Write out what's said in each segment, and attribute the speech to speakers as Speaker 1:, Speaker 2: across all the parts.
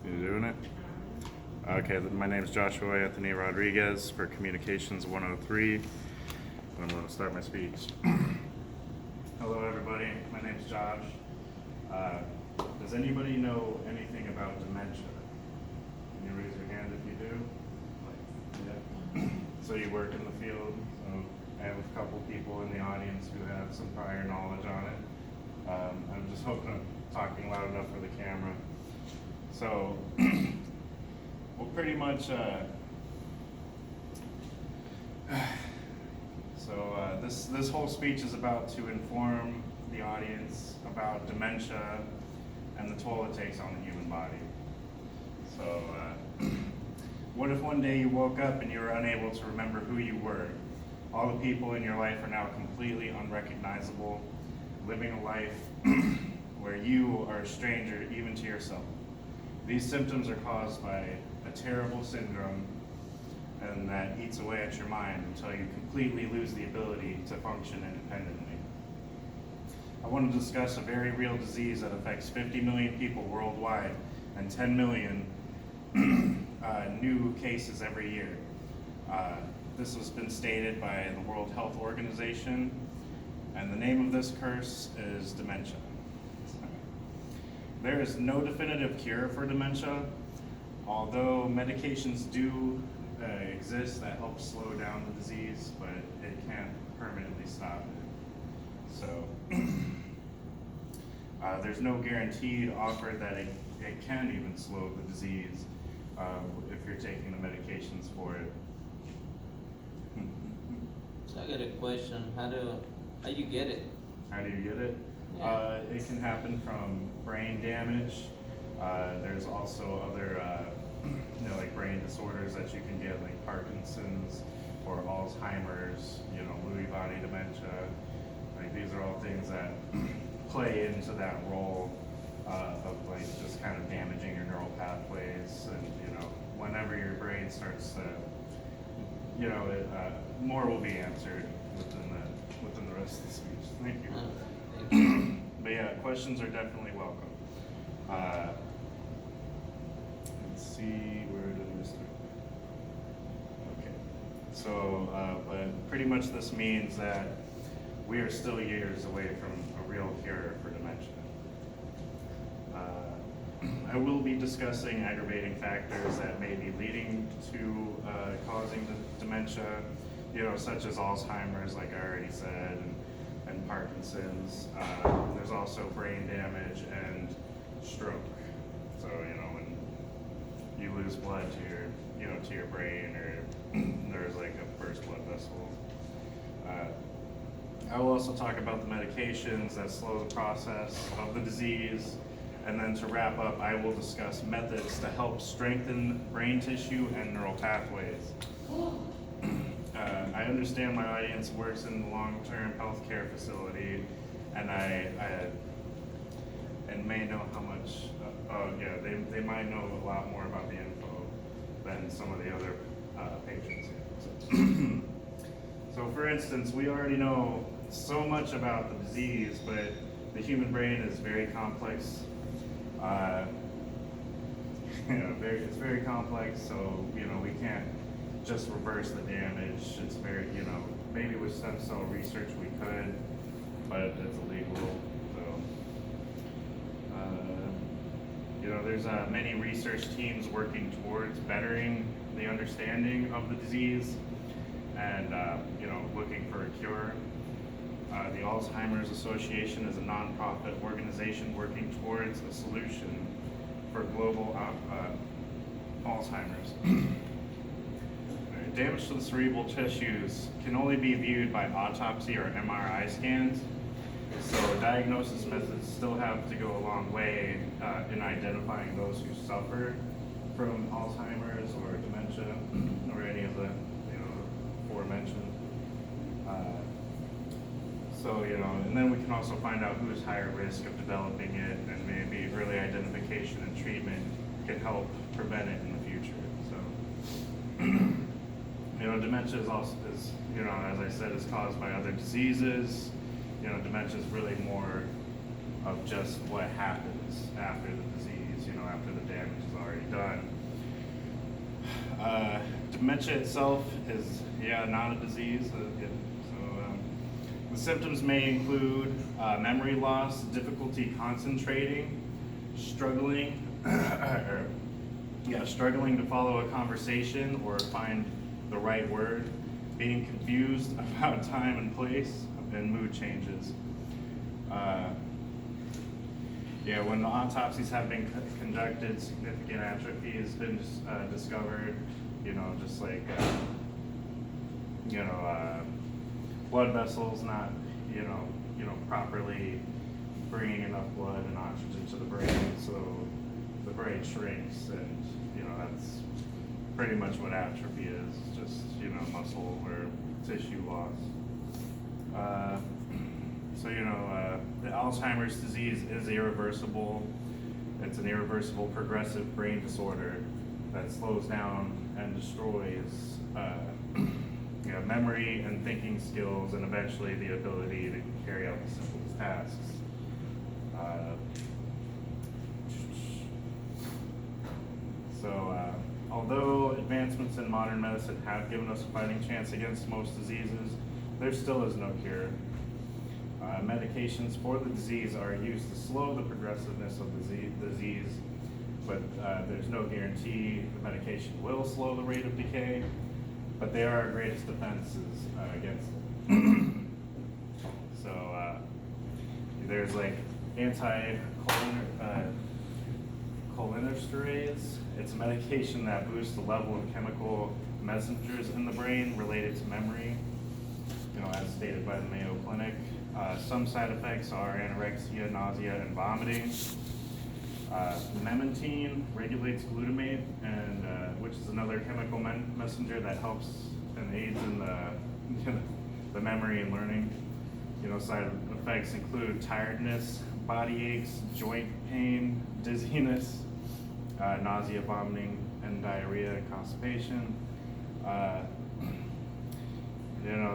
Speaker 1: You doing it? Okay, my name is Joshua Anthony Rodriguez for Communications 103, and I'm going to start my speech. Hello, everybody. My name is Josh. Does anybody know anything about dementia? Can you raise your hand if you do? Yeah. So you work in the field. So I have a couple people in the audience who have some prior knowledge on it. I'm just hoping I'm talking loud enough for the camera. So, well, pretty much, this whole speech is about to inform the audience about dementia and the toll it takes on the human body. So, what if one day you woke up and you were unable to remember who you were? All the people in your life are now completely unrecognizable, living a life where you are a stranger even to yourself. These symptoms are caused by a terrible syndrome, and that eats away at your mind until you completely lose the ability to function independently. I want to discuss a very real disease that affects 50 million people worldwide and 10 million new cases every year. This has been stated by the World Health Organization, and the name of this curse is dementia. There is no definitive cure for dementia, although medications do exist that help slow down the disease, but it can't permanently stop it. So there's no guarantee offered that it can even slow the disease if you're taking the medications for it.
Speaker 2: So I got a question. How you get it?
Speaker 1: How do you get it?
Speaker 2: Yeah.
Speaker 1: It can happen from brain damage. There's also other, like brain disorders that you can get, like Parkinson's or Alzheimer's, Lewy body dementia. Like these are all things that play into that role of like just kind of damaging your neural pathways, and whenever your brain starts to, more will be answered within the rest of the speech. Thank you.
Speaker 2: Thank you.
Speaker 1: But yeah, questions are definitely welcome. Let's see, where did we start? Okay, so, but pretty much this means that we are still years away from a real cure for dementia. I will be discussing aggravating factors that may be leading to causing dementia, such as Alzheimer's, like I already said, and Parkinson's. There's also brain damage and stroke. So when you lose blood to your brain, or there's like a burst blood vessel. I will also talk about the medications that slow the process of the disease. And then to wrap up, I will discuss methods to help strengthen brain tissue and neural pathways. I understand my audience works in the long-term healthcare facility, and and may know how much. They might know a lot more about the info than some of the other patrons. So, for instance, we already know so much about the disease, but the human brain is very complex. It's very complex, so we can't just reverse the damage. It's very, maybe with stem cell research we could, but it's illegal. So, there's many research teams working towards bettering the understanding of the disease and, looking for a cure. The Alzheimer's Association is a nonprofit organization working towards a solution for global Alzheimer's. Damage to the cerebral tissues can only be viewed by autopsy or MRI scans, so diagnosis methods still have to go a long way in identifying those who suffer from Alzheimer's or dementia or any of the aforementioned. So, and then we can also find out who is higher risk of developing it, and maybe early identification and treatment can help prevent it in the future. So, dementia is also, as I said, is caused by other diseases. Dementia is really more of just what happens after the disease, after the damage has already Dementia itself is, not a disease. The symptoms may include memory loss, difficulty concentrating, struggling, struggling to follow a conversation or find the right word, being confused about time and place, and mood changes. When the autopsies have been conducted, significant atrophy has been discovered. Just like blood vessels not properly bringing enough blood and oxygen to the brain, so the brain shrinks, and that's pretty much what atrophy is, just muscle or tissue loss. The Alzheimer's disease is irreversible. It's an irreversible progressive brain disorder that slows down and destroys memory and thinking skills, and eventually the ability to carry out the simplest tasks. Although advancements in modern medicine have given us a fighting chance against most diseases, there still is no cure. Medications for the disease are used to slow the progressiveness of the disease, but there's no guarantee the medication will slow the rate of decay, but they are our greatest defenses against it. There's like cholinesterase. It's a medication that boosts the level of chemical messengers in the brain related to memory, as stated by the Mayo Clinic. Some side effects are anorexia, nausea, and vomiting. Memantine regulates glutamate, and which is another chemical messenger that helps and aids in the memory and learning. Side effects include tiredness, body aches, joint pain, dizziness, nausea, vomiting, and diarrhea and constipation.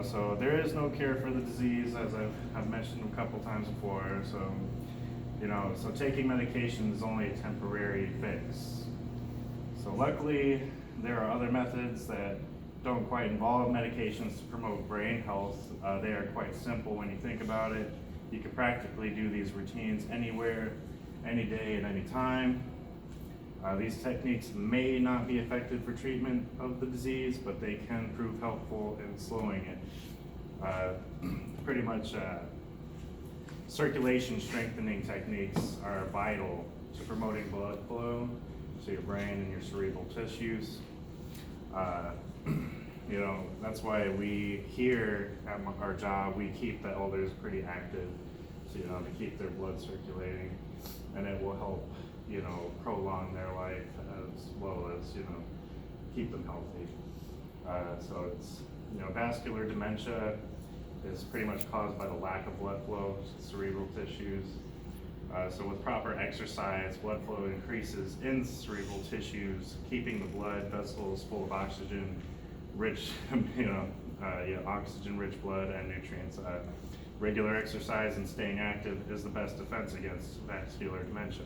Speaker 1: So there is no cure for the disease, as I've mentioned a couple times before. So taking medication is only a temporary fix. So luckily, there are other methods that don't quite involve medications to promote brain health. They are quite simple when you think about it. You can practically do these routines anywhere, any day, at any time. These techniques may not be effective for treatment of the disease, but they can prove helpful in slowing it. Pretty much circulation strengthening techniques are vital to promoting blood flow to your brain and your cerebral tissues. That's why we here at our job, we keep the elders pretty active, so, to keep their blood circulating, and it will help, prolong their life as well as, keep them healthy. So it's, vascular dementia is pretty much caused by the lack of blood flow to cerebral tissues. So with proper exercise, blood flow increases in cerebral tissues, keeping the blood vessels full of oxygen, rich, oxygen-rich blood and nutrients. Regular exercise and staying active is the best defense against vascular dementia.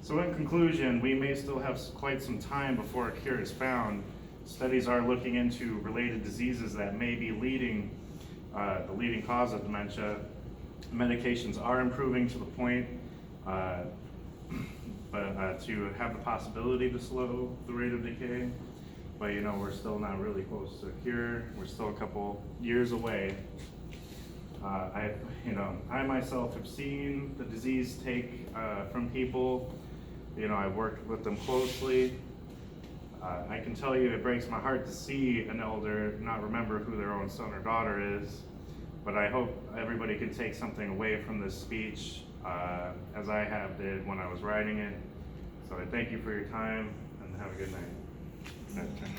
Speaker 1: So in conclusion, we may still have quite some time before a cure is found. Studies are looking into related diseases that may be the leading cause of dementia. Medications are improving to the point, to have the possibility to slow the rate of decay. But we're still not really close to a cure. We're still a couple years away. I myself have seen the disease take from people. I've worked with them closely. I can tell you it breaks my heart to see an elder not remember who their own son or daughter is, but I hope everybody can take something away from this speech, as I did when I was writing it. So I thank you for your time, and have a good night. Okay.